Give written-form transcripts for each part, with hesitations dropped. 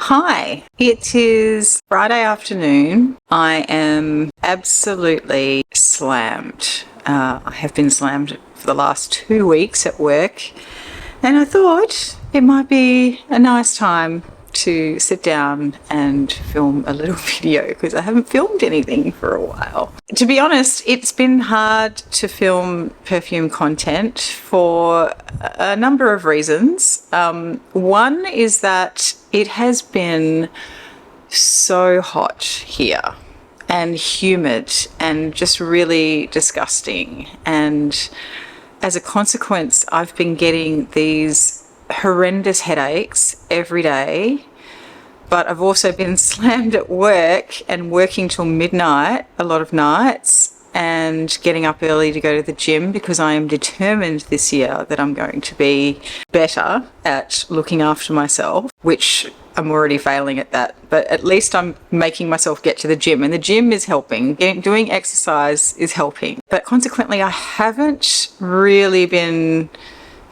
Hi, it is Friday afternoon. I am absolutely slammed. I have been slammed for the last 2 weeks at work, and I thought it might be a nice time to sit down and film a little video because I haven't filmed anything for a while. To be honest, it's been hard to film perfume content for a number of reasons. One is that it has been so hot here and humid and just really disgusting, and as a consequence I've been getting these horrendous headaches every day, but I've also been slammed at work and working till midnight a lot of nights and getting up early to go to the gym because I am determined this year that I'm going to be better at looking after myself, which I'm already failing at that, but at least I'm making myself get to the gym, and the gym is helping. Doing exercise is helping, but consequently I haven't really been...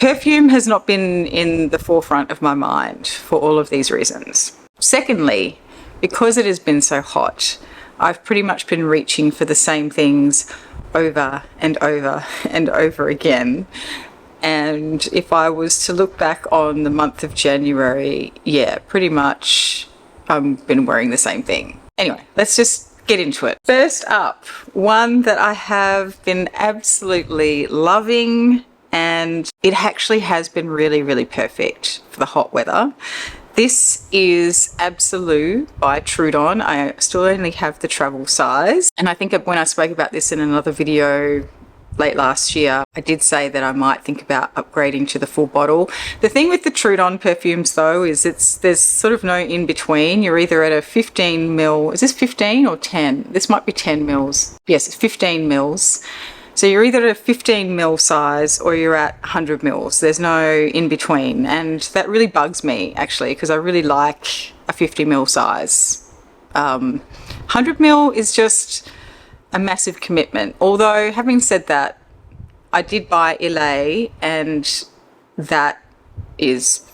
Perfume has not been in the forefront of my mind for all of these reasons. Secondly, because it has been so hot, I've pretty much been reaching for the same things over and over and over again. And if I was to look back on the month of January, yeah, pretty much I've been wearing the same thing. Anyway, let's just get into it. First up, one that I have been absolutely loving, and it actually has been really, really perfect for the hot weather. This is Absolu by Trudon. I still only have the travel size, and I think when I spoke about this in another video late last year, I did say that I might think about upgrading to the full bottle. The thing with the Trudon perfumes though is there's sort of no in between. You're either at a 15 ml, is this 15 or 10? This might be 10 mils. Yes, it's 15 mils. So you're either at a 15 ml size or you're at 100 mils. There's no in between, and that really bugs me actually because I really like a 50 ml size. 100 ml is just a massive commitment. Although having said that, I did buy Ilay, and that is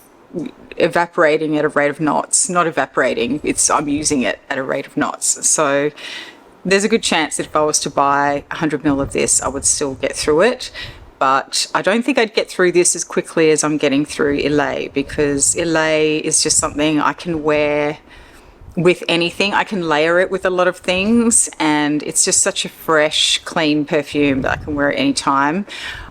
evaporating at a rate of knots. Not evaporating, I'm using it at a rate of knots. So there's a good chance that if I was to buy 100 ml of this, I would still get through it. But I don't think I'd get through this as quickly as I'm getting through Ilay, because Ilay is just something I can wear with anything. I can layer it with a lot of things, and it's just such a fresh, clean perfume that I can wear at any time.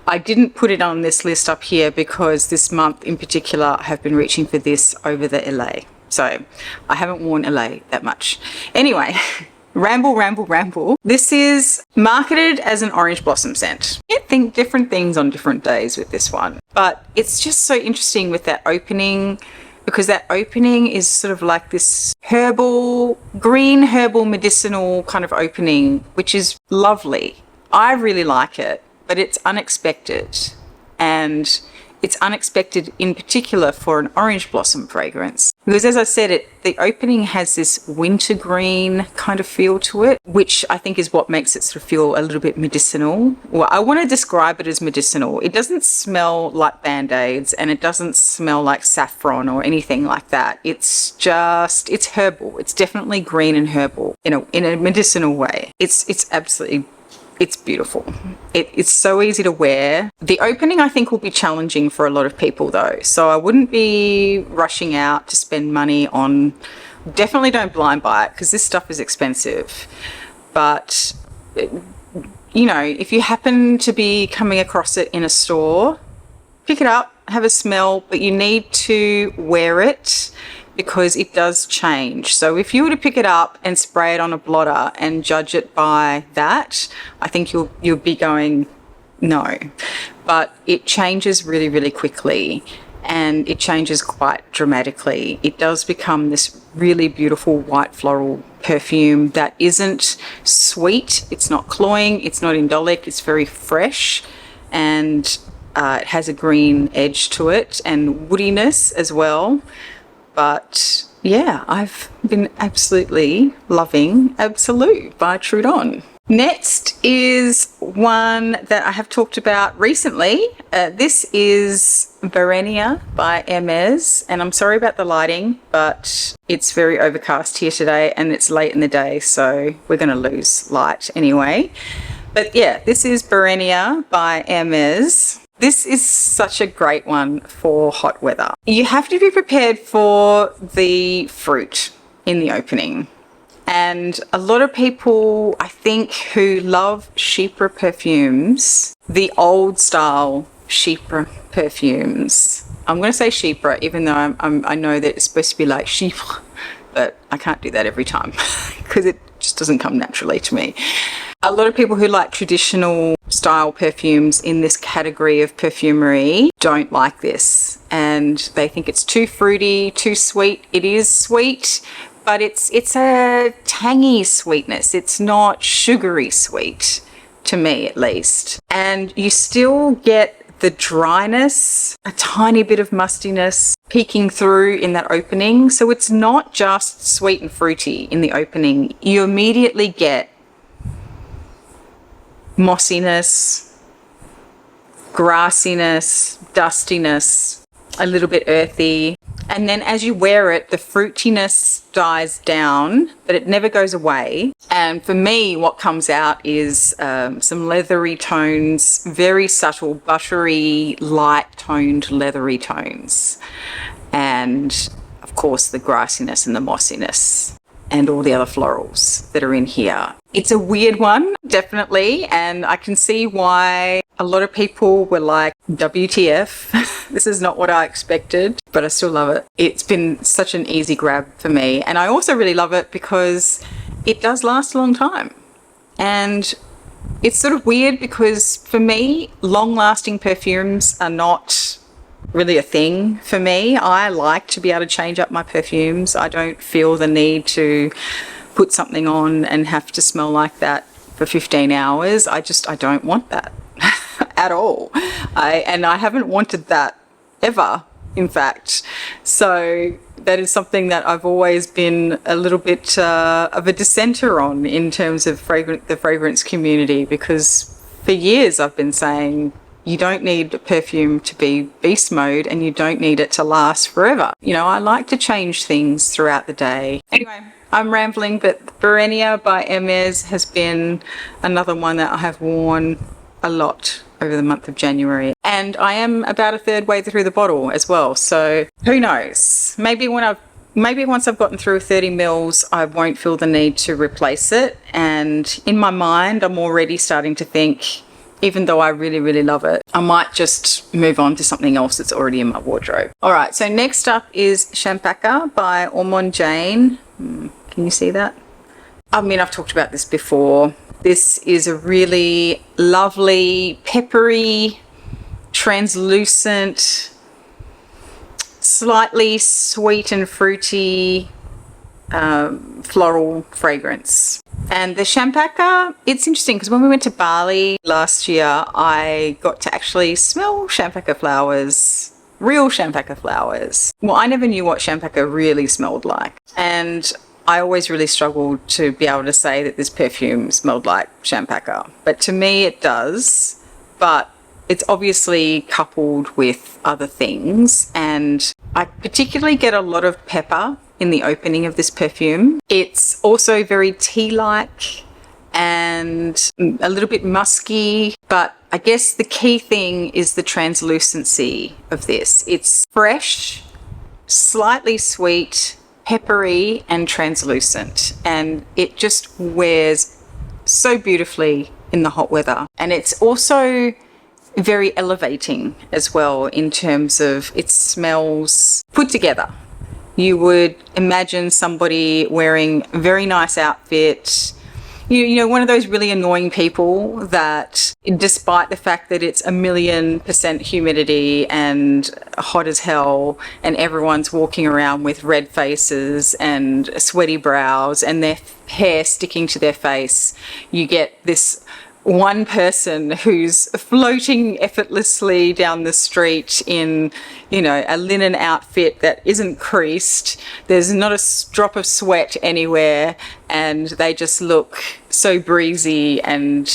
I didn't put it on this list up here because this month in particular I have been reaching for this over the Ilay. So I haven't worn Ilay that much. Anyway, ramble. This is marketed as an orange blossom scent. You think different things on different days with this one, but it's just so interesting with that opening, because that opening is sort of like this green herbal medicinal kind of opening, which is lovely. I really like it, but it's unexpected, and it's unexpected in particular for an orange blossom fragrance, because as I said, the opening has this wintergreen kind of feel to it, which I think is what makes it sort of feel a little bit medicinal. Well, I want to describe it as medicinal. It doesn't smell like Band-Aids, and it doesn't smell like saffron or anything like that. It's herbal. It's definitely green and herbal in a medicinal way. It's beautiful. It's so easy to wear. The opening I think will be challenging for a lot of people though, so I wouldn't be rushing out to spend money on... Definitely don't blind buy it because this stuff is expensive. But you know, if you happen to be coming across it in a store, pick it up, have a smell, but you need to wear it because it does change. So if you were to pick it up and spray it on a blotter and judge it by that, I think you'll be going no. But it changes really, really quickly, and it changes quite dramatically. It does become this really beautiful white floral perfume that isn't sweet, it's not cloying, it's not indolic, it's very fresh, and it has a green edge to it and woodiness as well. But yeah, I've been absolutely loving Absolu by Trudon. Next is one that I have talked about recently. This is Barenia by Hermes, and I'm sorry about the lighting, but it's very overcast here today and it's late in the day, so we're going to lose light anyway. But yeah, this is Barenia by Hermes. This is such a great one for hot weather. You have to be prepared for the fruit in the opening. And a lot of people, I think, who love Chypre perfumes, the old style Chypre perfumes. I'm going to say Chypre, even though I know that it's supposed to be like Chypre, but I can't do that every time because it just doesn't come naturally to me. A lot of people who like traditional style perfumes in this category of perfumery don't like this, and they think it's too fruity, too sweet. It is sweet, but it's a tangy sweetness. It's not sugary sweet, to me at least. And you still get the dryness, a tiny bit of mustiness peeking through in that opening. So it's not just sweet and fruity in the opening. You immediately get mossiness, grassiness, dustiness, a little bit earthy. And then as you wear it, the fruitiness dies down, but it never goes away. And for me, what comes out is some leathery tones, very subtle, buttery, light-toned leathery tones. And of course, the grassiness and the mossiness and all the other florals that are in here. It's a weird one, definitely, and I can see why a lot of people were like, WTF, this is not what I expected, but I still love it. It's been such an easy grab for me, and I also really love it because it does last a long time. And it's sort of weird because for me, long-lasting perfumes are not really a thing for me. I like to be able to change up my perfumes. I don't feel the need to put something on and have to smell like that for 15 hours. I don't want that at all. And I haven't wanted that ever, in fact. So that is something that I've always been a little bit of a dissenter on in terms of the fragrance community, because for years I've been saying, you don't need a perfume to be beast mode and you don't need it to last forever. You know, I like to change things throughout the day. Anyway, I'm rambling, but Barenia by Hermes has been another one that I have worn a lot over the month of January. And I am about a third way through the bottle as well. So who knows? Maybe once I've gotten through 30 mils, I won't feel the need to replace it. And in my mind, I'm already starting to think, even though I really, really love it, I might just move on to something else that's already in my wardrobe. All right, so next up is Champaca by Ormonde Jayne. Can you see that? I mean, I've talked about this before. This is a really lovely, peppery, translucent, slightly sweet and fruity floral fragrance. And the Champaca, it's interesting because when we went to Bali last year, I got to actually smell Champaca flowers, real Champaca flowers. Well, I never knew what Champaca really smelled like. And I always really struggled to be able to say that this perfume smelled like Champaca. But to me it does, but it's obviously coupled with other things. And I particularly get a lot of pepper in the opening of this perfume. It's also very tea-like and a little bit musky, but I guess the key thing is the translucency of this. It's fresh, slightly sweet, peppery and translucent, and it just wears so beautifully in the hot weather. And it's also very elevating as well in terms of it smells put together. You would imagine somebody wearing a very nice outfit, you know, one of those really annoying people that, despite the fact that it's 1,000,000% humidity and hot as hell and everyone's walking around with red faces and sweaty brows and their hair sticking to their face, you get this one person who's floating effortlessly down the street in, you know, a linen outfit that isn't creased. There's not a drop of sweat anywhere, and they just look so breezy and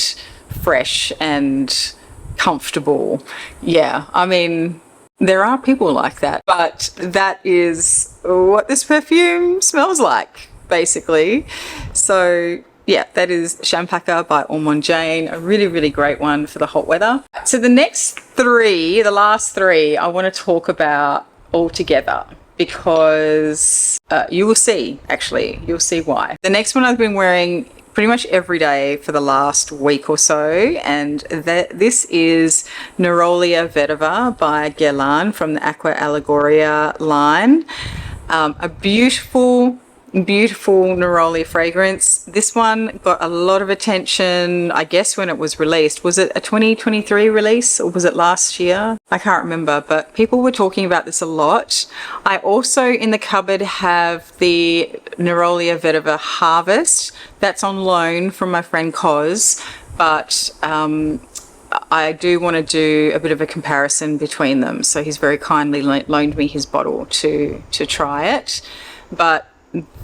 fresh and comfortable. Yeah, I mean, there are people like that, but that is what this perfume smells like, basically. So yeah, that is Champaca by Ormonde Jayne, a really, really great one for the hot weather. So the last three, I want to talk about all together, because you will see, actually, you'll see why. The next one I've been wearing pretty much every day for the last week or so, and this is Nerolia Vetiver by Guerlain from the Aqua Allegoria line. A beautiful Neroli fragrance. This one got a lot of attention, I guess, when it was released. Was it a 2023 release, or was it last year? I can't remember, but people were talking about this a lot. I also, in the cupboard, have the Nerolia Vetiver Harvest. That's on loan from my friend Coz, but I do want to do a bit of a comparison between them. So he's very kindly loaned me his bottle to try it. But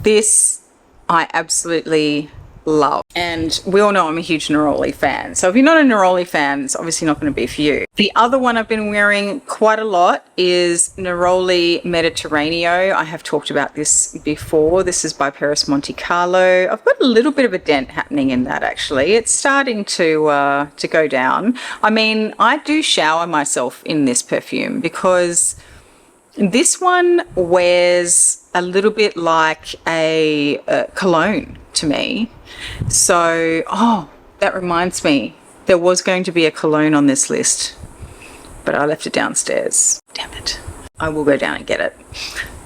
this I absolutely love, and we all know I'm a huge Neroli fan, so if you're not a Neroli fan, it's obviously not going to be for you. The other one I've been wearing quite a lot is Neroli Mediterraneo. I have talked about this before. This is by Paris Monte Carlo. I've got a little bit of a dent happening in that, actually. It's starting to go down. I mean, I do shower myself in this perfume, because this one wears a little bit like a cologne to me. So, that reminds me, there was going to be a cologne on this list, but I left it downstairs. Damn it. I will go down and get it.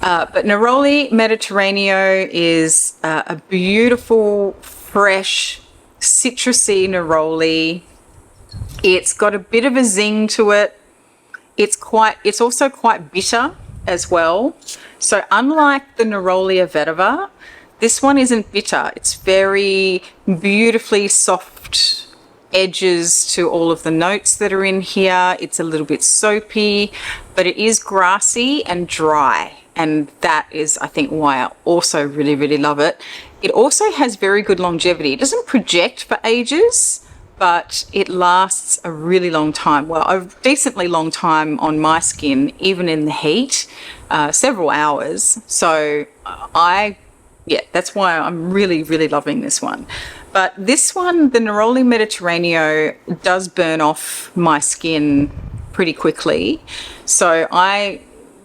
But Neroli Mediterraneo is a beautiful, fresh, citrusy Neroli. It's got a bit of a zing to it. It's also quite bitter as well. So unlike the Nerolia Vetiver, this one isn't bitter. It's very beautifully soft edges to all of the notes that are in here. It's a little bit soapy, but it is grassy and dry. And that is, I think, why I also really, really love it. It also has very good longevity. It doesn't project for ages, but it lasts a really long time. Well, a decently long time on my skin, even in the heat, several hours. So that's why I'm really, really loving this one. But this one, the Neroli Mediterraneo, does burn off my skin pretty quickly. So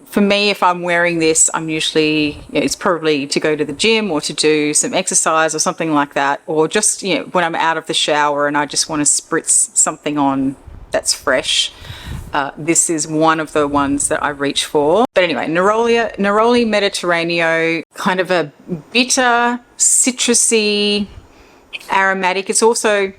for me, if I'm wearing this, I'm usually, it's probably to go to the gym or to do some exercise or something like that, or just, when I'm out of the shower and I just want to spritz something on that's fresh. This is one of the ones that I reach for. But anyway, Neroli Mediterraneo, kind of a bitter, citrusy, aromatic. It's also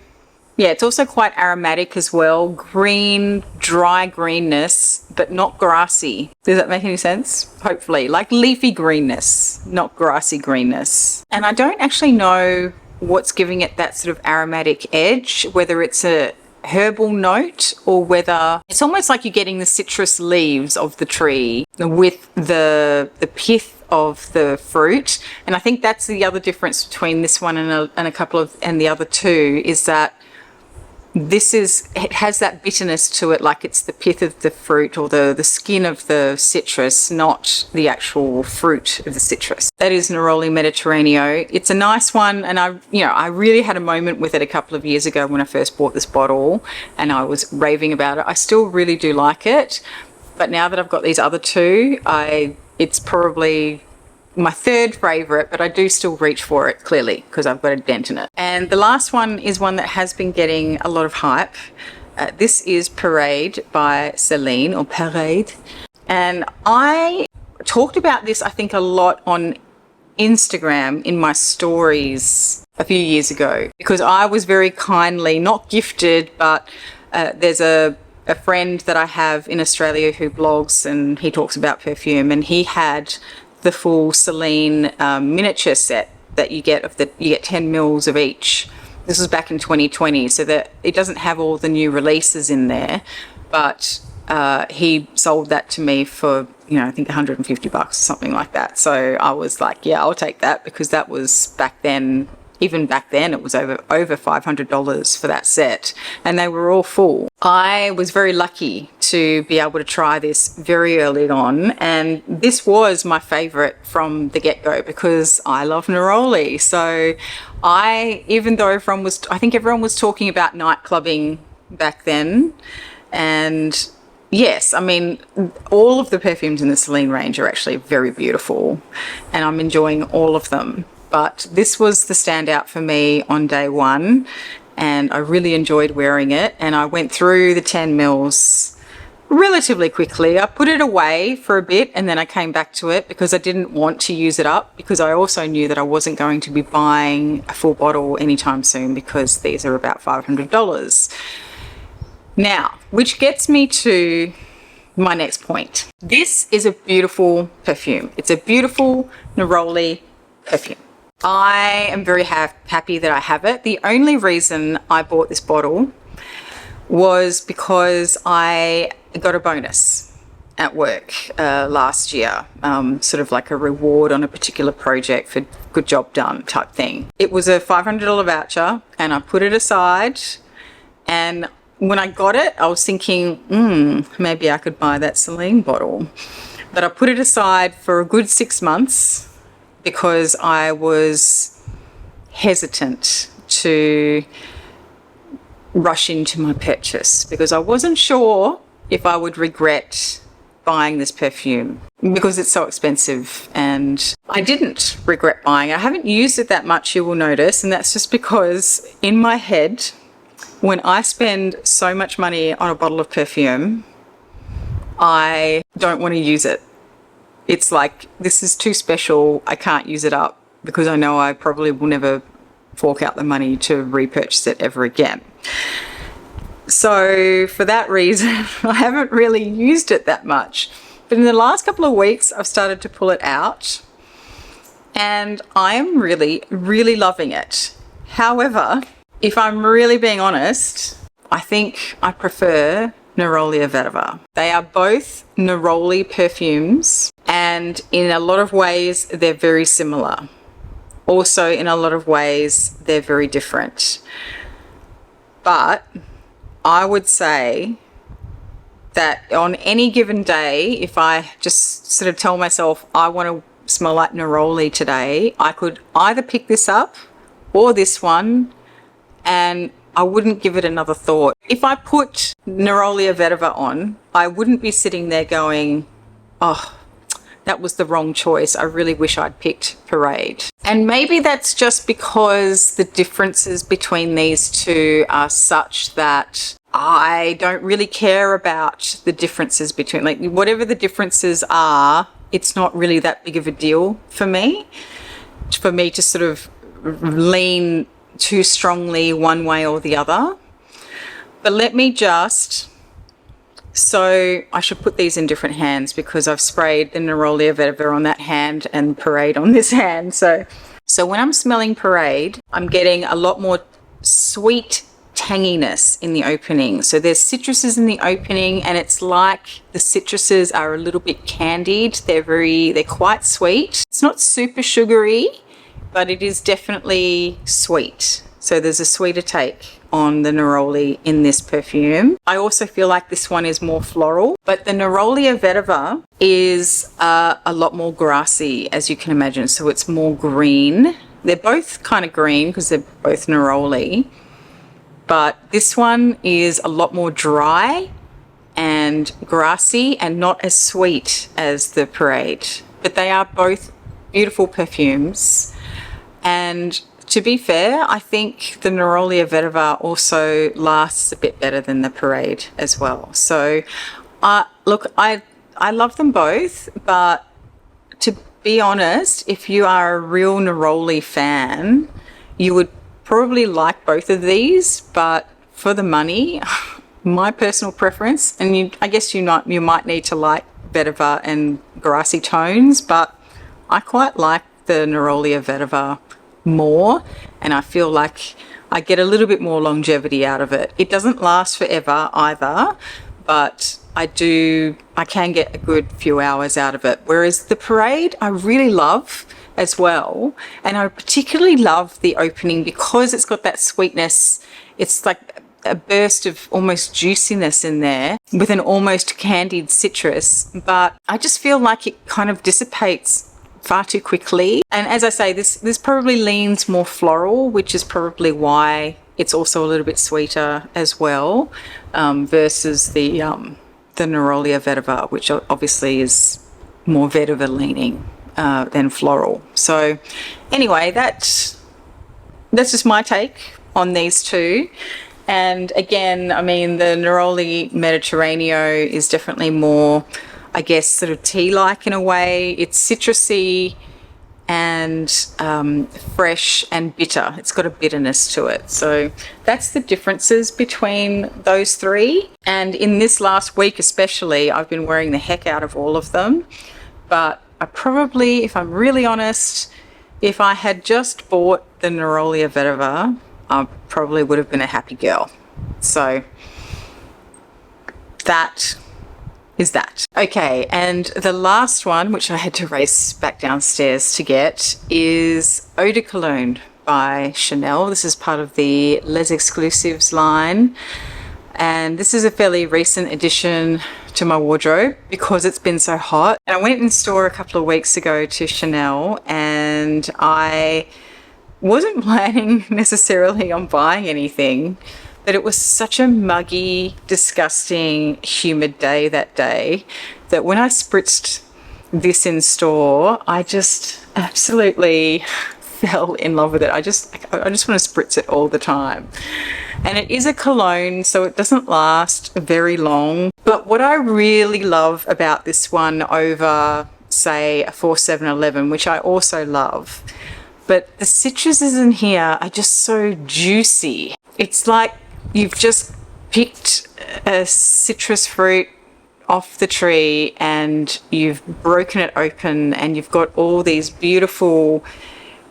quite aromatic as well. Green, dry greenness, but not grassy. Does that make any sense? Hopefully. Like leafy greenness, not grassy greenness. And I don't actually know what's giving it that sort of aromatic edge, whether it's a herbal note or whether it's almost like you're getting the citrus leaves of the tree with the pith of the fruit. And I think that's the other difference between this one and the other two, is that it has that bitterness to it, like it's the pith of the fruit or the skin of the citrus, not the actual fruit of the citrus. That is Neroli Mediterraneo. It's a nice one, and I really had a moment with it a couple of years ago when I first bought this bottle, and I was raving about it. I still really do like it, but now that I've got these other two, it's probably my third favourite, but I do still reach for it, clearly, because I've got a dent in it. And the last one is one that has been getting a lot of hype. This is Parade by Celine, or Parade. And I talked about this, I think, a lot on Instagram in my stories a few years ago, because I was very kindly, not gifted, but there's a friend that I have in Australia who blogs and he talks about perfume, and he had the full Celine miniature set that you get you get 10 mils of each. This was back in 2020, so that it doesn't have all the new releases in there, but he sold that to me for, I think $150 or something like that. So I was like, yeah, I'll take that, because that was back then, even back then it was over $500 for that set, and they were all full. I was very lucky to be able to try this very early on, and this was my favorite from the get-go because I love neroli. So even though I think everyone was talking about night clubbing back then, and yes, I mean, all of the perfumes in the Celine range are actually very beautiful, and I'm enjoying all of them. But this was the standout for me on day one, and I really enjoyed wearing it. And I went through the 10 mils relatively quickly. I put it away for a bit, and then I came back to it because I didn't want to use it up, because I also knew that I wasn't going to be buying a full bottle anytime soon because these are about $500. Now, which gets me to my next point. This is a beautiful perfume. It's a beautiful neroli perfume. I am very happy that I have it. The only reason I bought this bottle was because I got a bonus at work last year, sort of like a reward on a particular project for good job done type thing. It was a $500 voucher, and I put it aside, and when I got it, I was thinking, maybe I could buy that Celine bottle. But I put it aside for a good 6 months because I was hesitant to rush into my purchase, because I wasn't sure if I would regret buying this perfume because it's so expensive, and I didn't regret buying it. I haven't used it that much, you will notice, and that's just because in my head, when I spend so much money on a bottle of perfume, I don't want to use it. It's like, this is too special, I can't use it up, because I know I probably will never fork out the money to repurchase it ever again. So for that reason, I haven't really used it that much. But in the last couple of weeks, I've started to pull it out, and I am really, really loving it. However, if I'm really being honest, I think I prefer Nerolia Vetiver. They are both neroli perfumes, and in a lot of ways they're very similar. Also, in a lot of ways they're very different. But I would say that on any given day, if I just sort of tell myself I want to smell like neroli today, I could either pick this up or this one, and I wouldn't give it another thought. If I put Nerolia Vetiver on, I wouldn't be sitting there going, oh, that was the wrong choice. I really wish I'd picked Parade. And maybe that's just because the differences between these two are such that I don't really care about the differences between, like, whatever the differences are, it's not really that big of a deal for me to sort of lean too strongly one way or the other. But let me just, so I should put these in different hands because I've sprayed the Nerolia Vetiver on that hand and Parade on this hand. So when I'm smelling Parade, I'm getting a lot more sweet tanginess in the opening. So there's citruses in the opening, and it's like the citruses are a little bit candied. They're quite sweet. It's not super sugary, but it is definitely sweet. So there's a sweeter take on the neroli in this perfume. I also feel like this one is more floral, but the Nerolia Vetiver is a lot more grassy, as you can imagine. So it's more green. They're both kind of green because they're both neroli, but this one is a lot more dry and grassy and not as sweet as the Parade. But they are both beautiful perfumes. And to be fair, I think the Nerolia Vetiver also lasts a bit better than the Parade as well. So look, I love them both, but to be honest, if you are a real neroli fan, you would probably like both of these, but for the money, my personal preference, and I guess you might need to like Vetiver and grassy tones, but I quite like the Nerolia Vetiver more, and I feel like I get a little bit more longevity out of it. It doesn't last forever either, but I can get a good few hours out of it. Whereas the Parade, I really love as well. And I particularly love the opening because it's got that sweetness. It's like a burst of almost juiciness in there with an almost candied citrus, but I just feel like it kind of dissipates far too quickly. And as I say, this probably leans more floral, which is probably why it's also a little bit sweeter as well, versus the Nerolia Vetiver, which obviously is more vetiver leaning than floral. So anyway, that's just my take on these two. And again, I mean, the Neroli Mediterraneo is definitely more, I guess, sort of tea-like in a way. It's citrusy and fresh and bitter. It's got a bitterness to it. So that's the differences between those three. And in this last week especially, I've been wearing the heck out of all of them. But I probably, if I'm really honest, if I had just bought the Nerolia Vetiver, I probably would have been a happy girl. So that is that. Okay, and the last one, which I had to race back downstairs to get, is Eau de Cologne by Chanel. This is part of the Les Exclusives line. And this is a fairly recent addition to my wardrobe because it's been so hot. And I went in store a couple of weeks ago to Chanel, and I wasn't planning necessarily on buying anything, but it was such a muggy, disgusting, humid day that day that when I spritzed this in store, I just absolutely fell in love with it. I just want to spritz it all the time. And it is a cologne, so it doesn't last very long. But what I really love about this one over, say, a 4711, which I also love, but the citruses in here are just so juicy. It's like you've just picked a citrus fruit off the tree and you've broken it open and you've got all these beautiful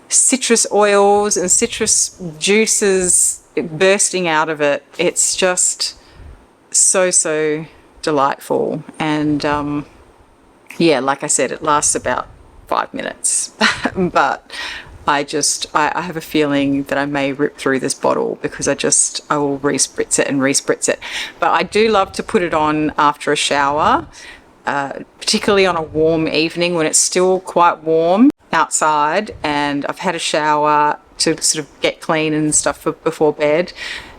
citrus oils and citrus juices bursting out of it. It's just so delightful. And yeah, like I said, it lasts about 5 minutes. But I have a feeling that I may rip through this bottle because I will re-spritz it and re-spritz it. But I do love to put it on after a shower, particularly on a warm evening when it's still quite warm outside and I've had a shower to sort of get clean and stuff before bed,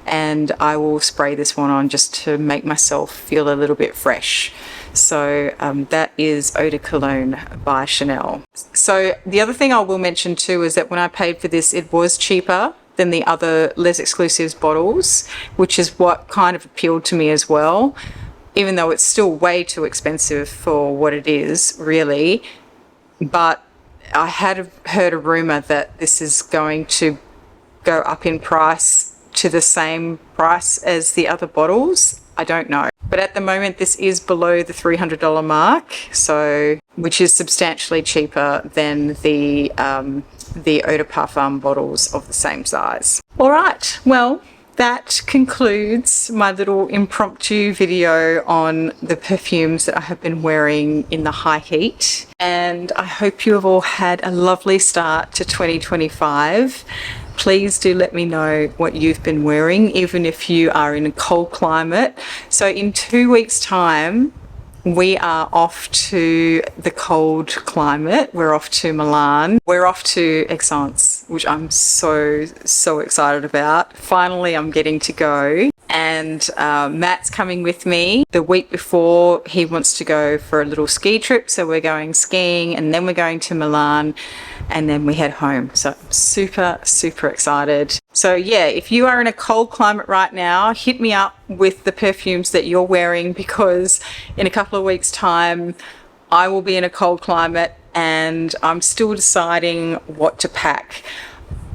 and I will spray this one on just to make myself feel a little bit fresh. So that is Eau de Cologne by Chanel. So the other thing I will mention too is that when I paid for this, it was cheaper than the other Les Exclusives bottles, which is what kind of appealed to me as well, even though it's still way too expensive for what it is, really. But I had heard a rumour that this is going to go up in price to the same price as the other bottles. I don't know. But at the moment, this is below the $300 mark, so which is substantially cheaper than the Eau de Parfum bottles of the same size. All right, well, that concludes my little impromptu video on the perfumes that I have been wearing in the high heat. And I hope you have all had a lovely start to 2025. Please do let me know what you've been wearing, even if you are in a cold climate. So in 2 weeks' time, we are off to the cold climate. We're off to Milan. We're off to Aix-en-Provence, which I'm so excited about. Finally, I'm getting to go. And Matt's coming with me. The week before, he wants to go for a little ski trip. So we're going skiing and then we're going to Milan and then we head home. So I'm super excited. So yeah, if you are in a cold climate right now, hit me up with the perfumes that you're wearing, because in a couple of weeks' time, I will be in a cold climate and I'm still deciding what to pack.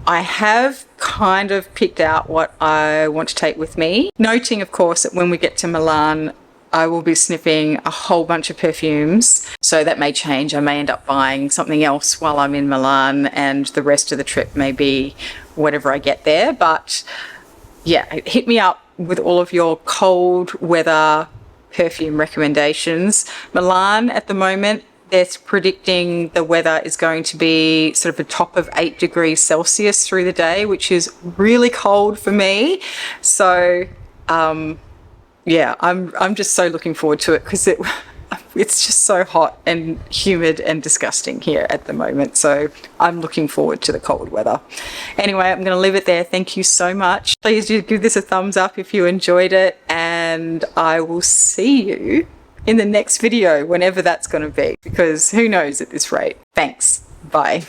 I have kind of picked out what I want to take with me, noting, of course, that when we get to Milan, I will be sniffing a whole bunch of perfumes. So that may change. I may end up buying something else while I'm in Milan, and the rest of the trip may be whatever I get there. But yeah, hit me up with all of your cold weather perfume recommendations. Milan at the moment they're predicting the weather is going to be sort of a top of 8 degrees Celsius through the day, which is really cold for me. So, yeah, I'm just so looking forward to it because it's just so hot and humid and disgusting here at the moment. So I'm looking forward to the cold weather. Anyway, I'm going to leave it there. Thank you so much. Please do give this a thumbs up if you enjoyed it, and I will see you in the next video, whenever that's going to be, because who knows at this rate. Thanks. Bye.